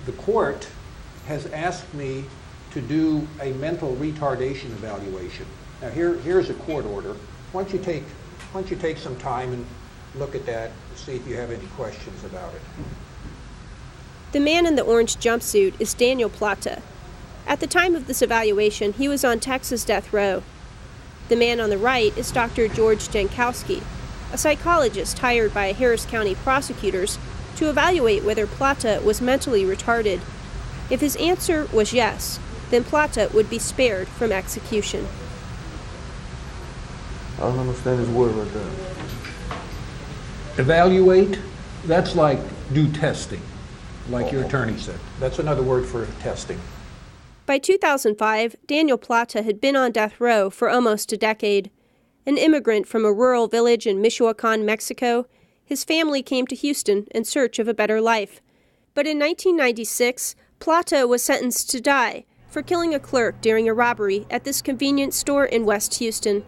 The court has asked me to do a mental retardation evaluation. Now here's a court order. Why don't you take some time and look at that and see if you have any questions about it. The man in the orange jumpsuit is Daniel Plata. At the time of this evaluation, he was on Texas death row. The man on the right is Dr. George Jankowski, a psychologist hired by Harris County prosecutors to evaluate whether Plata was mentally retarded. If his answer was yes, then Plata would be spared from execution. I don't understand his word right there. Evaluate, that's like do testing, like your attorney said. That's another word for testing. By 2005, Daniel Plata had been on death row for almost a decade. An immigrant from a rural village in Michoacan, Mexico, his family came to Houston in search of a better life. But in 1996, Plata was sentenced to die for killing a clerk during a robbery at this convenience store in West Houston.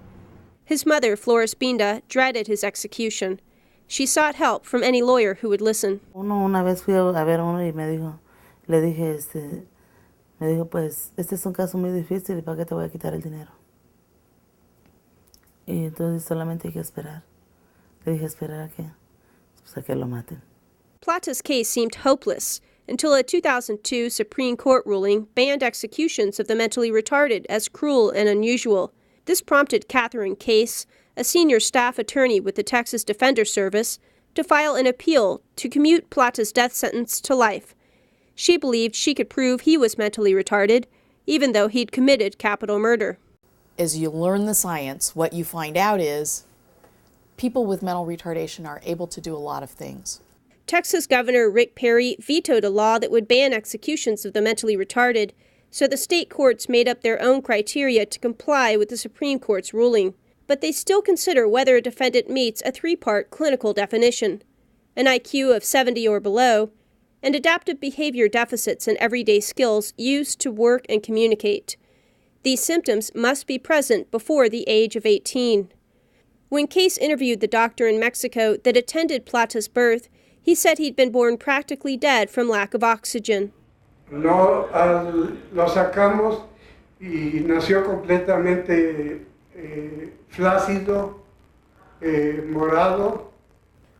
His mother, Flores Binda, dreaded his execution. She sought help from any lawyer who would listen. Una vez fui a ver a uno y le dije, me dijo, pues, este es un caso muy difícil, ¿y para qué te voy a quitar el dinero? Y entonces solamente hay que esperar. Le dije, ¿esperar a qué? Pues a que lo maten. Plata's case seemed hopeless until a 2002 Supreme Court ruling banned executions of the mentally retarded as cruel and unusual. This prompted Catherine Case, a senior staff attorney with the Texas Defender Service, to file an appeal to commute Plata's death sentence to life. She believed she could prove he was mentally retarded, even though he'd committed capital murder. As you learn the science, what you find out is people with mental retardation are able to do a lot of things. Texas Governor Rick Perry vetoed a law that would ban executions of the mentally retarded, so the state courts made up their own criteria to comply with the Supreme Court's ruling. But they still consider whether a defendant meets a three-part clinical definition: an IQ of 70 or below, and adaptive behavior deficits and everyday skills used to work and communicate. These symptoms must be present before the age of 18. When Case interviewed the doctor in Mexico that attended Plata's birth, he said he'd been born practically dead from lack of oxygen. Lo sacamos y nació completamente flácido, morado.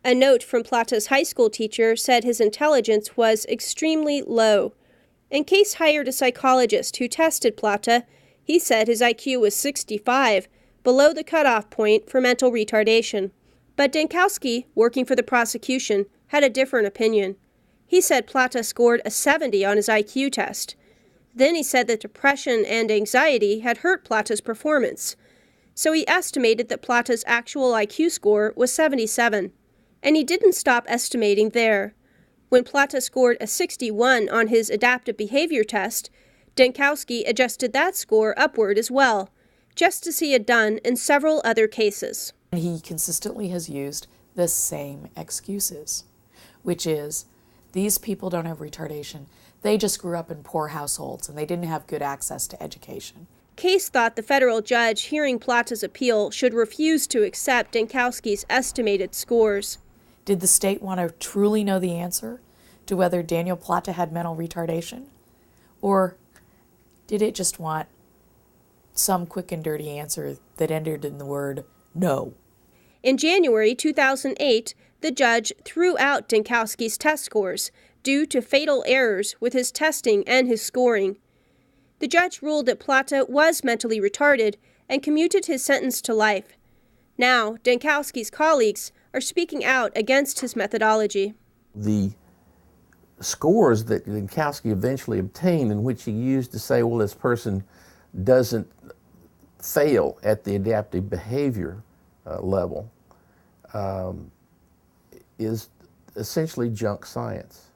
A note from Plata's high school teacher said his intelligence was extremely low. And Case hired a psychologist who tested Plata. He said his IQ was 65, below the cutoff point for mental retardation. But Jankowski, working for the prosecution, had a different opinion. He said Plata scored a 70 on his IQ test. Then he said that depression and anxiety had hurt Plata's performance. So he estimated that Plata's actual IQ score was 77. And he didn't stop estimating there. When Plata scored a 61 on his adaptive behavior test, Jankowski adjusted that score upward as well, just as he had done in several other cases. He consistently has used the same excuses, which is, these people don't have retardation. They just grew up in poor households and they didn't have good access to education. Case thought the federal judge hearing Plata's appeal should refuse to accept Jankowski's estimated scores. Did the state want to truly know the answer to whether Daniel Plata had mental retardation? Or did it just want some quick and dirty answer that ended in the word no? In January 2008, the judge threw out Jankowski's test scores due to fatal errors with his testing and his scoring. The judge ruled that Plata was mentally retarded and commuted his sentence to life. Now, Jankowski's colleagues are speaking out against his methodology. The scores that Jankowski eventually obtained, in which he used to say, well, this person doesn't fail at the adaptive behavior level, is essentially junk science.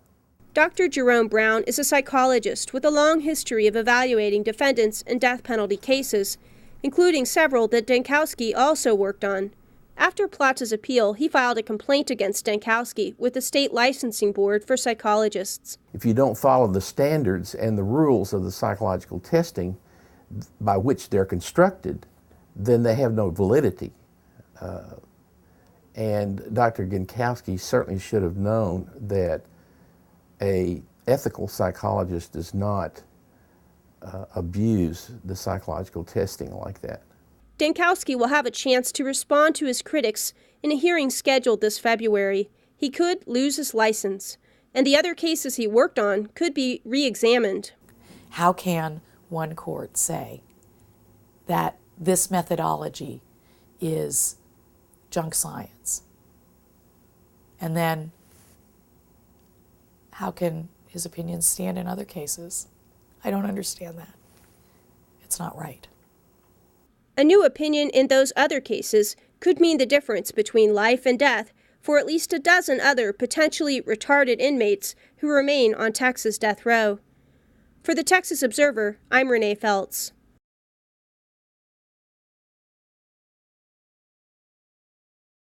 Dr. Jerome Brown is a psychologist with a long history of evaluating defendants in death penalty cases, including several that Jankowski also worked on. After Plata's appeal, he filed a complaint against Jankowski with the State Licensing Board for Psychologists. If you don't follow the standards and the rules of the psychological testing by which they're constructed, then they have no validity. And Dr. Jankowski certainly should have known that a ethical psychologist does not abuse the psychological testing like that. Dankowski will have a chance to respond to his critics in a hearing scheduled this February. He could lose his license, and the other cases he worked on could be re-examined. How can one court say that this methodology is junk science? And then how can his opinions stand in other cases? I don't understand that. It's not right. A new opinion in those other cases could mean the difference between life and death for at least a dozen other potentially retarded inmates who remain on Texas death row. For the Texas Observer, I'm Renee Feltz.